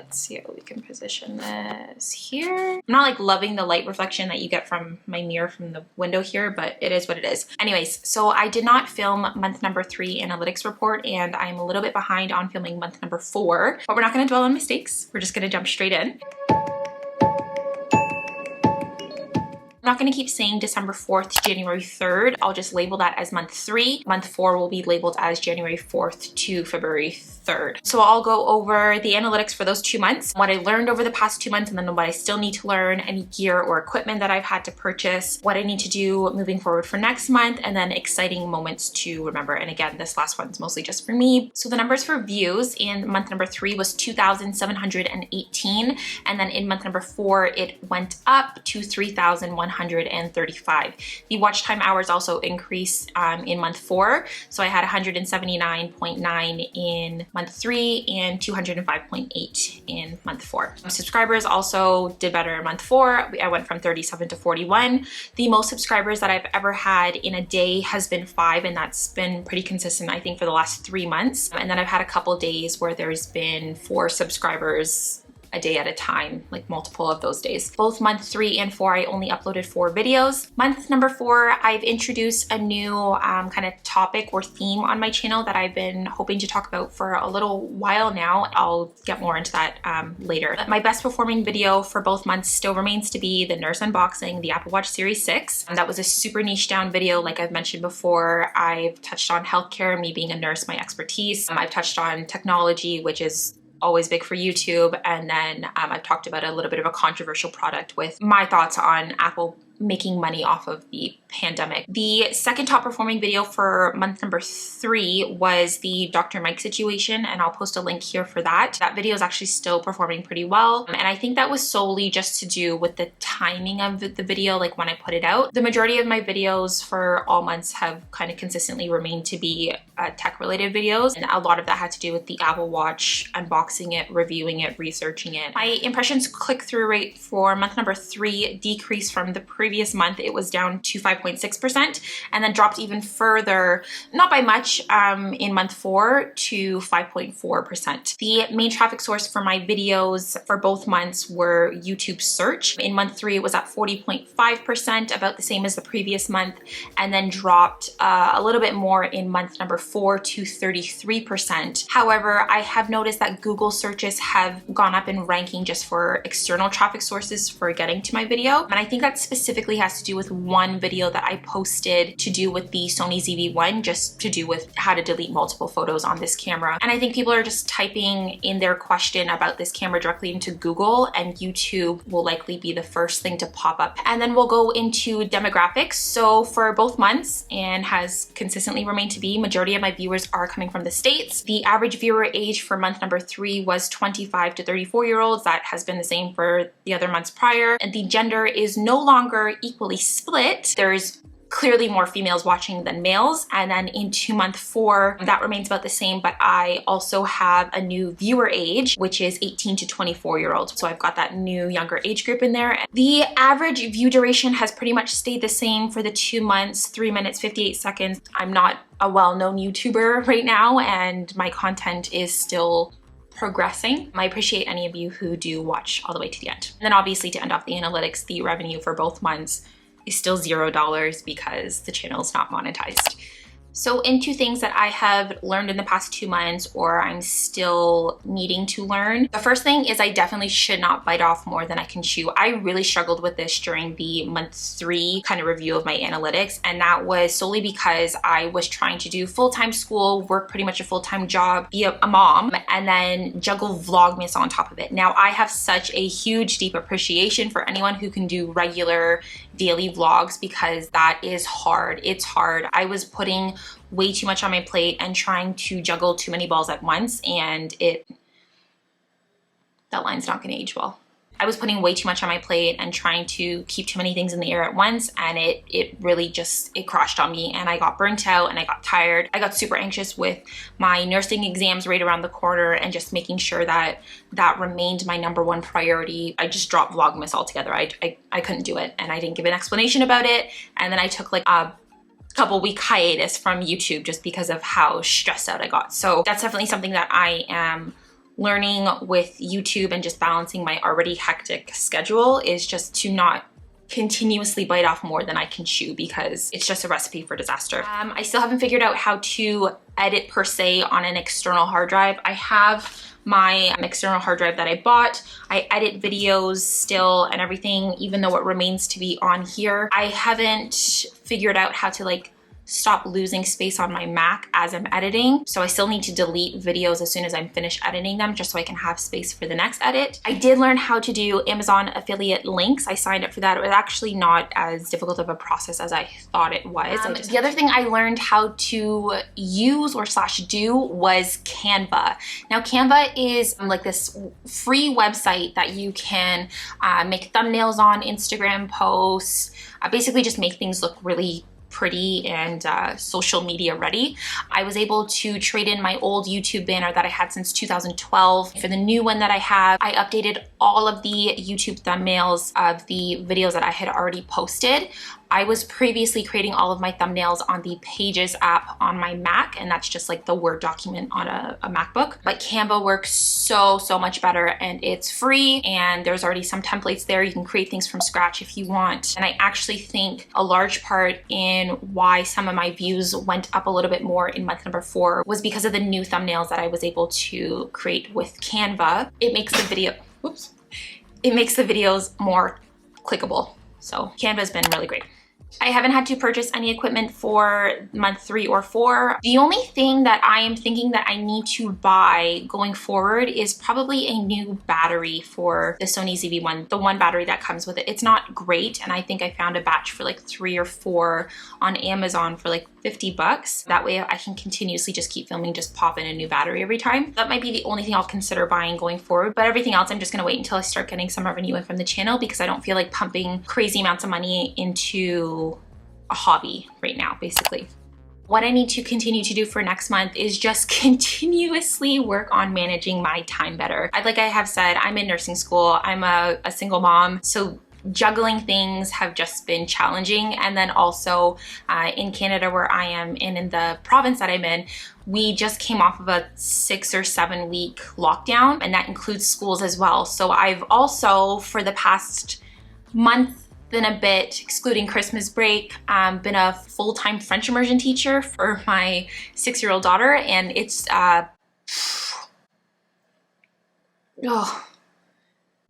let's see how we can position this here. I'm not like loving the light reflection that you get from my mirror from the window here, but it is what it is. Anyways, so I did not film month number 3 analytics report, and I'm a little bit behind on filming month number 4, but we're not going to dwell on mistakes. We're just going to jump straight in. I'm not going to keep saying December 4th to January 3rd. I'll just label that as month 3. Month 4 will be labeled as January 4th to February 3rd. So I'll go over the analytics for those 2 months, what I learned over the past 2 months, and then what I still need to learn, any gear or equipment that I've had to purchase, what I need to do moving forward for next month, and then exciting moments to remember. And again, this last one's mostly just for me. So the numbers for views in month number 3 was 2,718. And then in month number 4, it went up to 3,135. The watch time hours also increased in month 4. So I had 179.9 in month 3 and 205.8 in month 4. Subscribers also did better in month 4. I went from 37 to 41. The most subscribers that I've ever had in a day has been 5, and that's been pretty consistent, I think, for the last 3 months. And then I've had a couple days where there's been 4 subscribers a day at a time, like multiple of those days. Both month 3 and 4, I only uploaded 4 videos. Month number 4, I've introduced a new kind of topic or theme on my channel that I've been hoping to talk about for a little while now. I'll get more into that later. But my best performing video for both months still remains to be the nurse unboxing the Apple Watch Series 6. That was a super niche down video. Like I've mentioned before, I've touched on healthcare, me being a nurse, my expertise. I've touched on technology, which is always big for YouTube. And then I've talked about a little bit of a controversial product with my thoughts on Apple making money off of the pandemic. The second top performing video for month number 3 was the Dr. Mike situation, and I'll post a link here for that. That video is actually still performing pretty well, and I think that was solely just to do with the timing of the video, like when I put it out. The majority of my videos for all months have kind of consistently remained to be tech related videos, and a lot of that had to do with the Apple Watch, unboxing it, reviewing it, researching it. My impressions click-through rate for month number 3 decreased from the previous month. It was down to 5.6% and then dropped even further, not by much, in month 4 to 5.4%. The main traffic source for my videos for both months were YouTube search. In month 3, it was at 40.5%, about the same as the previous month, and then dropped a little bit more in month number 4 to 33%. However, I have noticed that Google searches have gone up in ranking just for external traffic sources for getting to my video. And I think that specifically has to do with one video that I posted to do with the Sony ZV-1, just to do with how to delete multiple photos on this camera. And I think people are just typing in their question about this camera directly into Google, and YouTube will likely be the first thing to pop up. And then we'll go into demographics. So for both months, and has consistently remained to be, majority of my viewers are coming from the States. The average viewer age for month number 3 was 25 to 34-year-olds. That has been the same for the other months prior. And the gender is no longer equally split. There's clearly more females watching than males. And then into month 4, that remains about the same, but I also have a new viewer age, which is 18 to 24-year-olds. So I've got that new younger age group in there. The average view duration has pretty much stayed the same for the 2 months, 3 minutes, 58 seconds. I'm not a well-known YouTuber right now, and my content is still progressing. I appreciate any of you who do watch all the way to the end. And then obviously, to end off the analytics, the revenue for both months is still $0 because the channel is not monetized. So into things that I have learned in the past 2 months, or I'm still needing to learn. The first thing is I definitely should not bite off more than I can chew. I really struggled with this during the month 3 kind of review of my analytics. And that was solely because I was trying to do full-time school, work pretty much a full-time job, be a mom, and then juggle Vlogmas on top of it. Now I have such a huge, deep appreciation for anyone who can do regular daily vlogs, because that is hard. It's hard. I was putting way too much on my plate and trying to juggle too many balls at once, and that line's not going to age well. I was putting way too much on my plate and trying to keep too many things in the air at once, and it really just, it crashed on me, and I got burnt out and I got tired. I got super anxious with my nursing exams right around the corner, and just making sure that that remained my #1 priority. I just dropped Vlogmas altogether. I couldn't do it, and I didn't give an explanation about it, and then I took like a couple week hiatus from YouTube just because of how stressed out I got. So that's definitely something that I am learning with YouTube and just balancing my already hectic schedule is just to not continuously bite off more than I can chew, because it's just a recipe for disaster. I still haven't figured out how to edit per se on an external hard drive. I have my external hard drive that I bought. I edit videos still and everything, even though it remains to be on here. I haven't figured out how to like stop losing space on my Mac as I'm editing. So I still need to delete videos as soon as I'm finished editing them, just so I can have space for the next edit. I did learn how to do Amazon affiliate links. I signed up for that. It was actually not as difficult of a process as I thought it was. The other thing I learned how to use or /do was Canva. Now Canva is like this free website that you can make thumbnails on, Instagram posts, basically just make things look really pretty and social media ready. I was able to trade in my old YouTube banner that I had since 2012 for the new one that I have. I updated all of the YouTube thumbnails of the videos that I had already posted. I was previously creating all of my thumbnails on the Pages app on my Mac, and that's just like the Word document on a MacBook. But Canva works so much better, and it's free, and there's already some templates there. You can create things from scratch if you want. And I actually think a large part in why some of my views went up a little bit more in month number 4 was because of the new thumbnails that I was able to create with Canva. It makes the videos more clickable. So Canva's been really great. I haven't had to purchase any equipment for month 3 or 4. The only thing that I am thinking that I need to buy going forward is probably a new battery for the Sony ZV-1, the one battery that comes with it. It's not great, and I think I found a batch for like 3 or 4 on Amazon for like 50 bucks. That way I can continuously just keep filming, just pop in a new battery every time. That might be the only thing I'll consider buying going forward, but everything else I'm just gonna wait until I start getting some revenue in from the channel, because I don't feel like pumping crazy amounts of money into a hobby right now, basically. What I need to continue to do for next month is just continuously work on managing my time better. Like I have said, I'm in nursing school. I'm a single mom, so juggling things have just been challenging. And then also in Canada, where I am, and in the province that I'm in, we just came off of a 6 or 7 week lockdown, and that includes schools as well. So I've also, for the past month and a bit, excluding Christmas break, been a full-time French immersion teacher for my 6-year-old daughter, and it's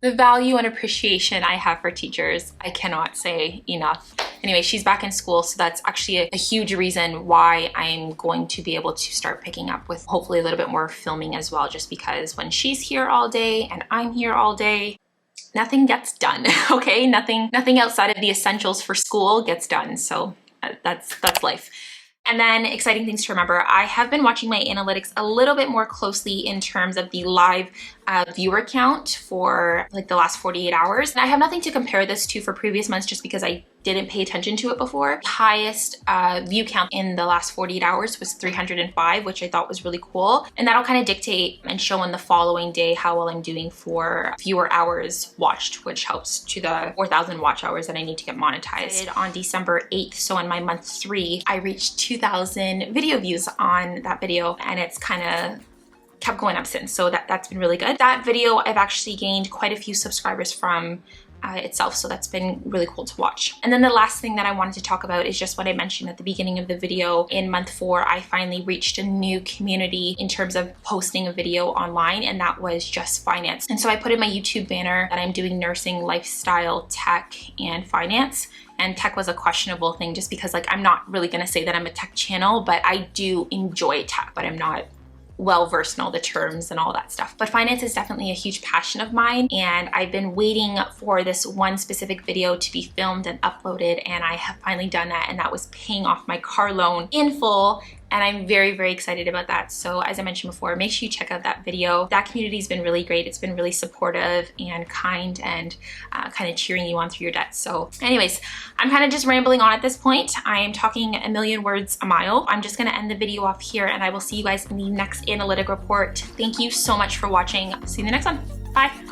the value and appreciation I have for teachers, I cannot say enough. Anyway, she's back in school, so that's actually a huge reason why I'm going to be able to start picking up with hopefully a little bit more filming as well, just because when she's here all day and I'm here all day, nothing gets done, okay? Nothing outside of the essentials for school gets done, so that's life. And then exciting things to remember, I have been watching my analytics a little bit more closely in terms of the live viewer count for like the last 48 hours. And I have nothing to compare this to for previous months, just because I didn't pay attention to it before. The highest view count in the last 48 hours was 305, which I thought was really cool. And that'll kind of dictate and show in the following day how well I'm doing for viewer hours watched, which helps to the 4,000 watch hours that I need to get monetized. On December 8th, so in my month 3, I reached 2,000 video views on that video, and it's kind of kept going up since, so that's been really good. That video I've actually gained quite a few subscribers from itself, so that's been really cool to watch. And then the last thing that I wanted to talk about is just what I mentioned at the beginning of the video. In month 4, I finally reached a new community in terms of posting a video online, and that was just finance. And so I put in my YouTube banner that I'm doing nursing, lifestyle, tech, and finance. And tech was a questionable thing, just because like I'm not really gonna say that I'm a tech channel, but I do enjoy tech, but I'm not well-versed in all the terms and all that stuff. But finance is definitely a huge passion of mine, and I've been waiting for this one specific video to be filmed and uploaded, and I have finally done that, and that was paying off my car loan in full. And I'm very, very excited about that. So as I mentioned before, make sure you check out that video. That community's been really great. It's been really supportive and kind, and kind of cheering you on through your debts. So anyways, I'm kind of just rambling on at this point. I am talking a million words a mile. I'm just gonna end the video off here, and I will see you guys in the next analytic report. Thank you so much for watching. See you in the next one. Bye.